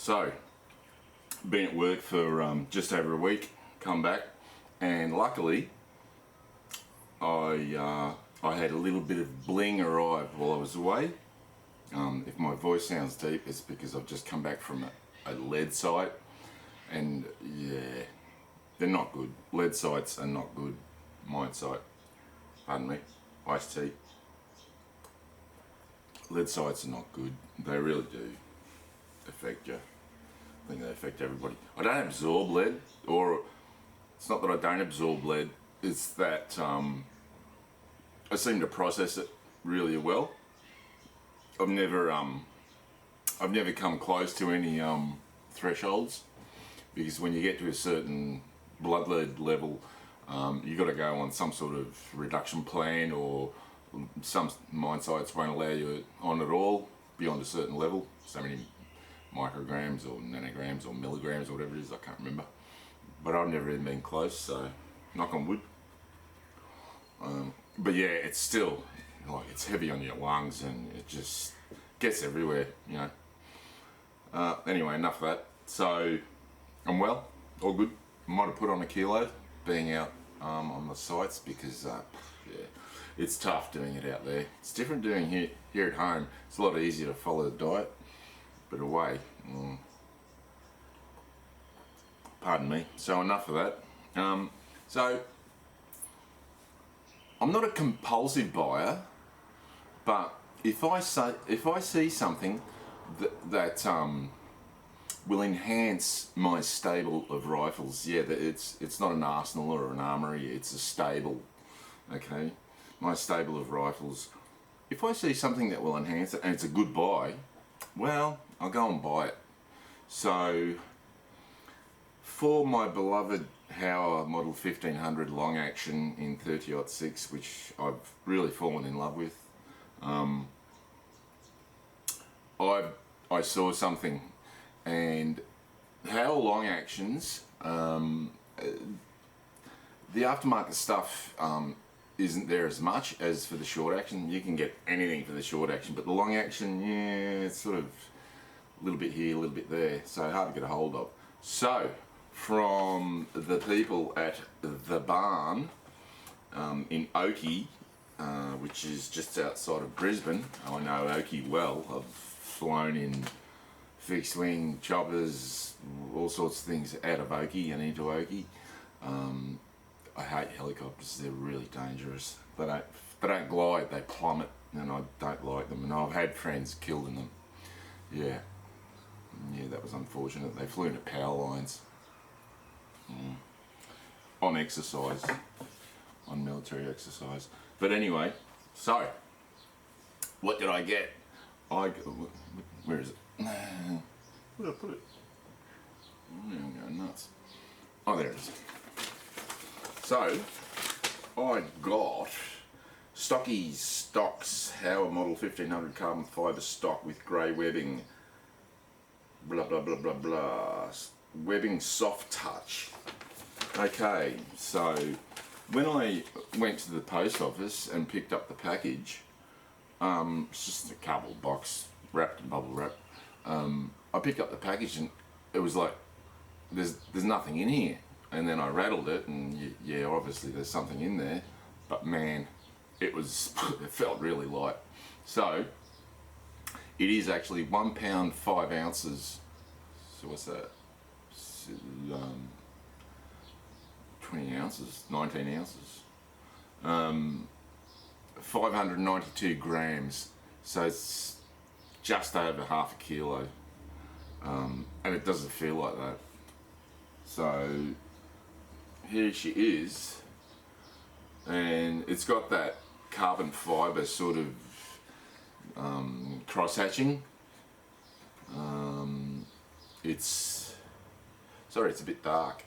So, been at work for just over a week, come back, and luckily I had a little bit of bling arrive while I was away. If my voice sounds deep, it's because I've just come back from a lead site, and yeah, they're not good. Lead sites are not good. Mine site, pardon me, iced tea. Lead sites are not good. They really do affect you. I think they affect everybody. I don't absorb lead, or it's not that I don't absorb lead, it's that I seem to process it really well. I've never come close to any thresholds, because when you get to a certain blood lead level, you've got to go on some sort of reduction plan, or some mine sites won't allow you on at all beyond a certain level, so many micrograms or nanograms or milligrams or whatever it is, I can't remember. But I've never even been close, so knock on wood. But yeah, it's still, like, it's heavy on your lungs and it just gets everywhere, you know. Anyway, enough of that. So, I'm well, all good. Might have put on a kilo being out on the sites, because yeah, it's tough doing it out there. It's different doing here at home. It's a lot easier to follow the diet, but away, pardon me. So enough of that. So I'm not a compulsive buyer, but if I see something that will enhance my stable of rifles, yeah, it's not an arsenal or an armory, it's a stable. Okay, my stable of rifles. If I see something that will enhance it and it's a good buy, well, I'll go and buy it. So for my beloved Howa Model 1500 long action in 30-06, which I've really fallen in love with, I saw something, and Howa long actions, the aftermarket stuff isn't there as much as for the short action. You can get anything for the short action, but the long action, yeah, it's sort of a little bit here, a little bit there, so hard to get a hold of. So from the people at the barn in Oaky, which is just outside of Brisbane. I know Oaky well. I've flown in fixed wing choppers, all sorts of things out of Oaky and into Oaky. I hate helicopters. They're really dangerous. They don't glide, they plummet, and I don't like them, and I've had friends killed in them. Yeah, that was unfortunate. They flew into power lines on exercise, on military exercise. But anyway, so what did I get? Where is it? Where did I put it? I'm going nuts. Oh, there it is. So I got Stocky's Stocks Howa Model 1500 carbon fibre stock with grey webbing, blah blah blah blah blah, webbing soft touch. Okay, so when I went to the post office and picked up the package, it's just a cardboard box wrapped in bubble wrap. I picked up the package and it was like, there's nothing in here. And then I rattled it, and yeah, obviously there's something in there, but man, it felt really light. So it is actually 1 pound 5 ounces. So what's that? 20 ounces, 19 ounces, 592 grams. So it's just over half a kilo, and it doesn't feel like that. So here she is, and it's got that carbon fibre sort of cross-hatching. It's a bit dark.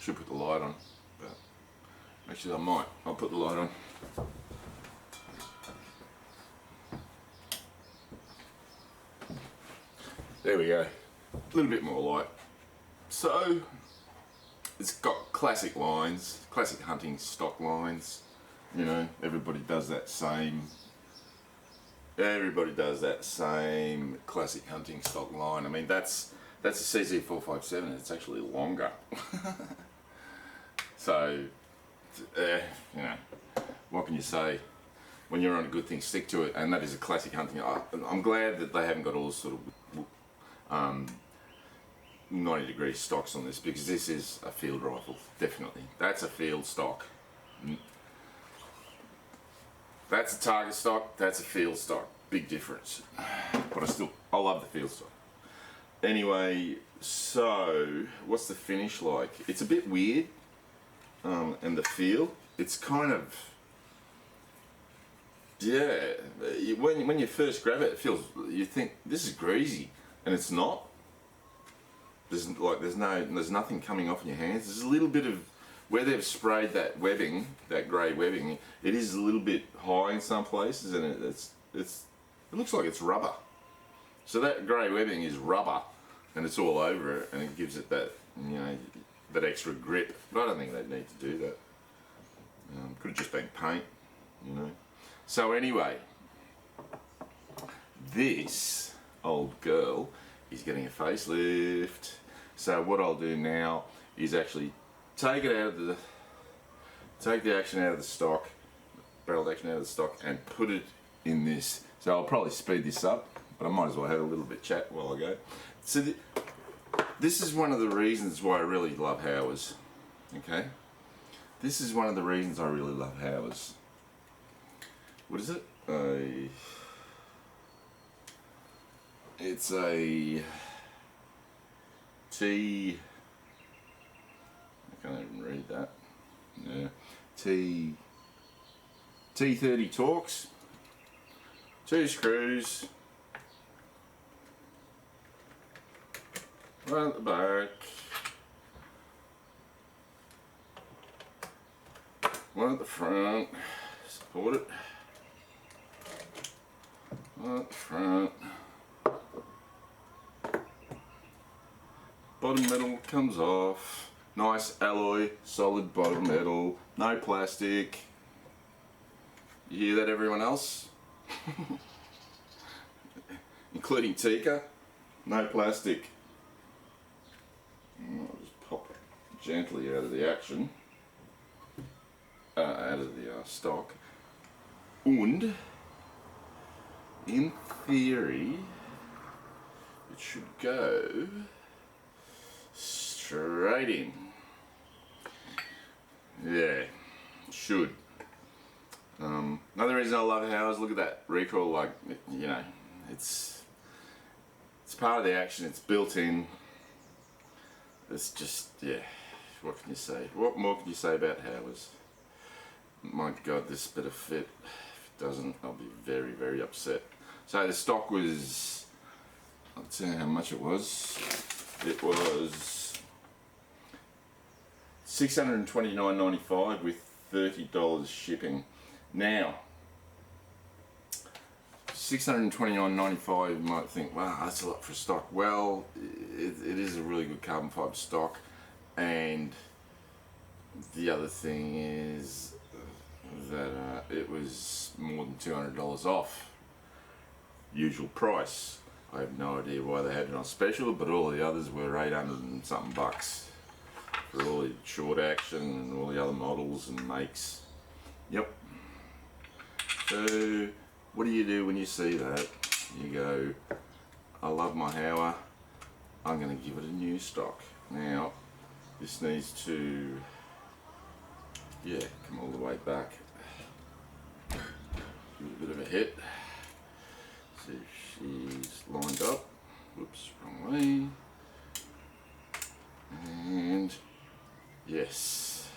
Should put the light on, but actually I might. I'll put the light on. There we go. A little bit more light. So it's got classic lines, classic hunting stock lines. You know, everybody does that same Everybody does that same classic hunting stock line. I mean, that's a CZ457. It's actually longer. So, you know, what can you say? When you're on a good thing, stick to it. And that is a classic hunting. I'm glad that they haven't got all sort of 90-degree stocks on this, because this is a field rifle, definitely. That's a field stock. That's a target stock, that's a field stock. Big difference. But I love the field stock. Anyway, so what's the finish like? It's a bit weird, and the feel, it's kind of, yeah, when you first grab it, it feels, you think this is greasy, and it's not. There's nothing coming off in your hands. There's a little bit of, where they've sprayed that webbing, that grey webbing, it is a little bit high in some places, and it looks like it's rubber. So that grey webbing is rubber, and it's all over it, and it gives it that, you know, that extra grip. But I don't think they'd need to do that. Could have just been paint, you know. So anyway, this old girl is getting a facelift. So what I'll do now is actually take the action out of the stock, barreled action out of the stock, and put it in this. So I'll probably speed this up, but I might as well have a little bit of chat while I go. So this is one of the reasons why I really love Howas. Okay, this is one of the reasons I really love Howas. What is it? It's a T. I can't even read that. Yeah, T30 Torx, 2 screws, one at the back, one at the front, support it, one at the front, bottom metal comes off. Nice alloy, solid bottom metal, no plastic. You hear that, everyone else? Including Tika, no plastic. I'll just pop it gently out of the action, out of the stock. And in theory, it should go straight in. Yeah, should. Another reason I love Howas, look at that recoil, like, you know, it's part of the action, it's built in. It's just, yeah, what can you say? What more can you say about Howas? My God, this bit of fit, if it doesn't, I'll be very, very upset. So the stock was, I'll tell you how much it was. It was $629.95 with $30 shipping. Now, $629.95, you might think, wow, that's a lot for stock. Well, it is a really good carbon fibre stock, and the other thing is that it was more than $200 off usual price. I have no idea why they had it on special, but all the others were 800 and something bucks for all the short action and all the other models and makes. Yep. So what do when you see that? You go, I love my Howa, I'm going to give it a new stock. Now this needs to, yeah, come all the way back. Give it a bit of a hit. See if she's lined up. Whoops, wrong way. And yes,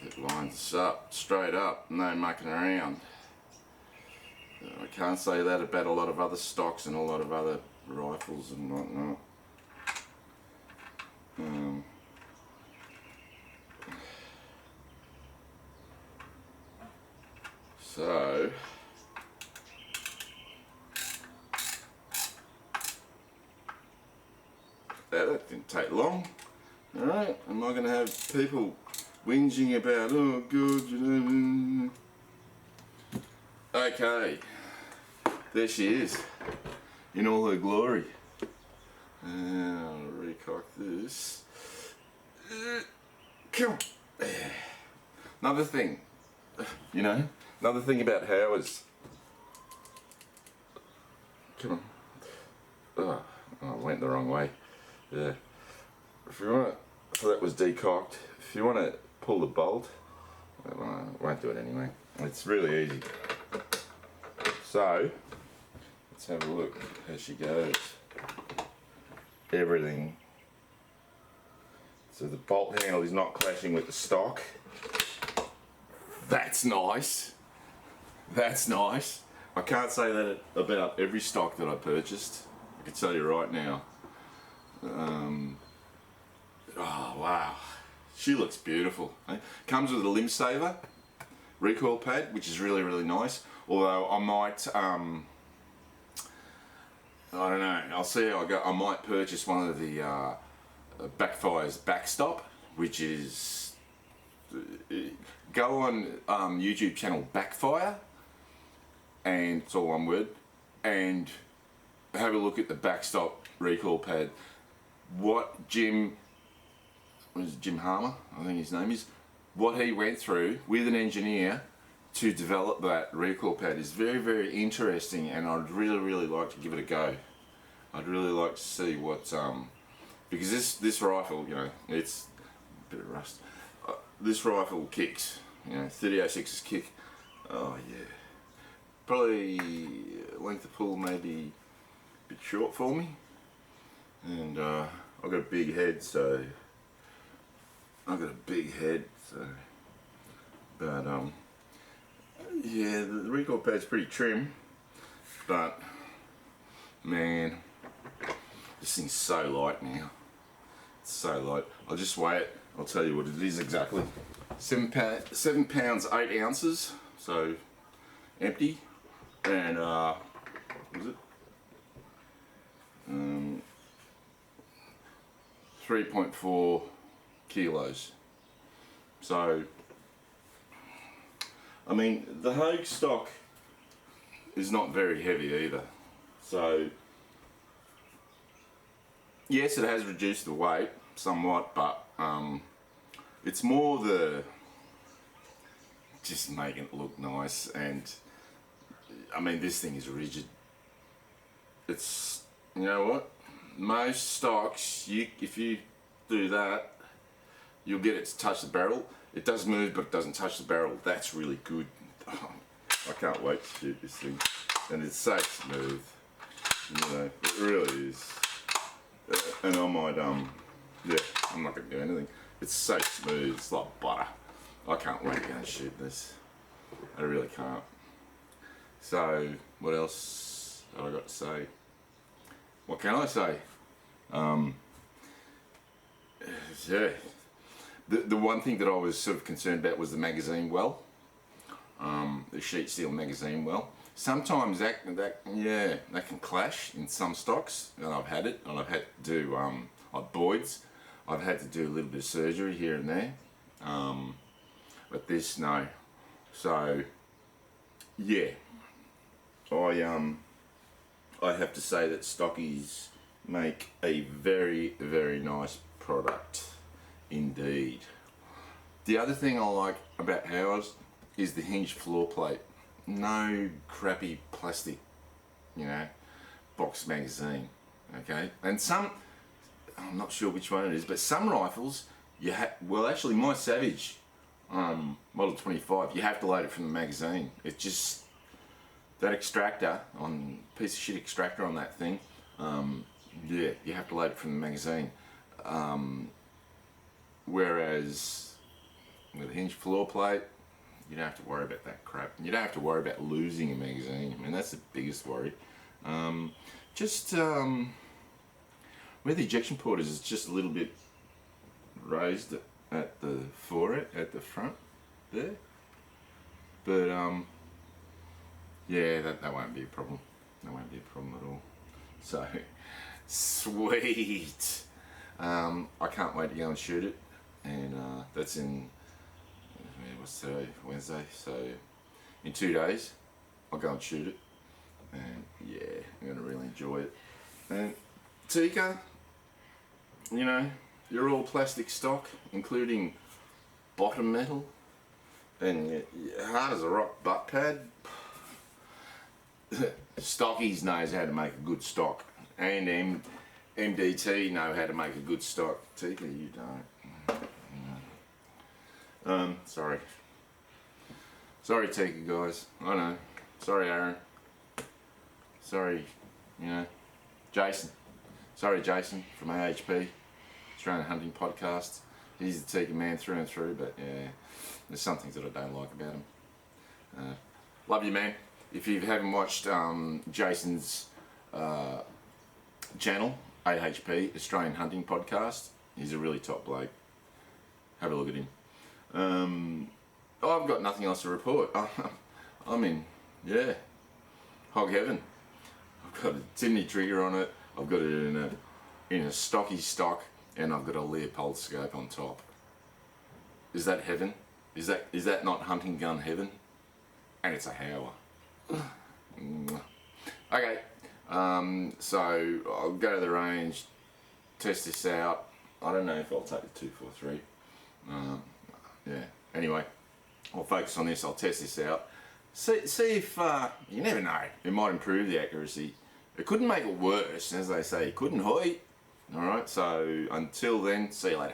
it lines up, straight up, no mucking around. I can't say that about a lot of other stocks and a lot of other rifles and whatnot. So that didn't take long. Alright, am I going to have people whinging about, oh good, you know. Okay, there she is in all her glory. I'll recock this. Come on. Another thing, another thing about Howas. Come on. Oh, I went the wrong way. Yeah. If you want to, so that was decocked. If you want to pull the bolt, I won't do it anyway. It's really easy. So, let's have a look how she goes. Everything. So the bolt handle is not clashing with the stock. That's nice. That's nice. I can't say that about every stock that I purchased. I can tell you right now. Oh wow, she looks beautiful. Comes with a limb saver recoil pad, which is really, really nice. Although I might, I don't know, I'll see how I go. I might purchase one of the Backfire's backstop, which is, go on YouTube channel Backfire, and it's all one word, and have a look at the backstop recoil pad. What Jim Harmer, I think his name is, what he went through with an engineer to develop that recoil pad is very, very interesting, and I'd really, really like to give it a go. I'd really like to see what, because this rifle, it's a bit of rust. This rifle kicks, 30-06's kick. Oh yeah, probably length of pull maybe a bit short for me, and I've got a big head, so but yeah, the recoil pad's pretty trim, but man, this thing's so light now. It's so light. I'll just weigh it. I'll tell you what it is exactly. 7 pounds 8 ounces, so empty, and what was it? 3.4 kilos. So, I mean, the Hogue stock is not very heavy either. So, yes, it has reduced the weight somewhat, but it's more the just making it look nice. And I mean, this thing is rigid. It's, you know what? Most stocks, if you do that, you'll get it to touch the barrel. It does move, but it doesn't touch the barrel. That's really good. I can't wait to shoot this thing. And it's so smooth. It really is. And I might, yeah, I'm not going to do anything. It's so smooth, it's like butter. I can't wait to go and shoot this. I really can't. So, what else have I got to say? What can I say? Yeah. The one thing that I was sort of concerned about was the magazine well. The sheet steel magazine well. Sometimes that can clash in some stocks, and I've had it, and I've had to do, like Boyd's, I've had to do a little bit of surgery here and there, but this, no. So, yeah, I have to say that Stockies make a very, very nice product indeed. The other thing I like about Howa's is the hinged floor plate. No crappy plastic, box magazine, okay? And some, I'm not sure which one it is, but some rifles, well actually my Savage Model 25, you have to load it from the magazine. It just, that extractor, piece of shit extractor on that thing, yeah, you have to load it from the magazine. Whereas with a hinged floor plate, you don't have to worry about that crap. You don't have to worry about losing a magazine. I mean, that's the biggest worry. Just where the ejection port is, it's just a little bit raised at the forehead, at the front there. But yeah, that won't be a problem. That won't be a problem at all. So, sweet. I can't wait to go and shoot it. And that's in, what's today, Wednesday, so in 2 days I'll go and shoot it. And yeah, I'm gonna really enjoy it. And Tika, you know, you're all plastic stock, including bottom metal, and you're hard as a rock butt pad. Stockies knows how to make a good stock, and MDT know how to make a good stock. Tika, you don't. Sorry. Sorry, Tika guys. I know. Sorry, Aaron. Sorry, you know, Jason. Sorry, Jason from AHP, Australian Hunting Podcast. He's the Tika man through and through, but yeah, there's some things that I don't like about him. Love you, man. If you haven't watched Jason's channel, AHP, Australian Hunting Podcast, he's a really top bloke. Have a look at him. I've got nothing else to report. I'm in, hog heaven. I've got a Timney trigger on it. I've got it in a Stocky stock, and I've got a Leopold scope on top. Is that heaven? Is that not hunting gun heaven? And it's a Howa. Okay, so I'll go to the range, test this out. I don't know if I'll take the 243. Anyway, I'll focus on this. I'll test this out. See if you never know. It might improve the accuracy. It couldn't make it worse, as they say. It couldn't hurt. All right. So until then, see you later.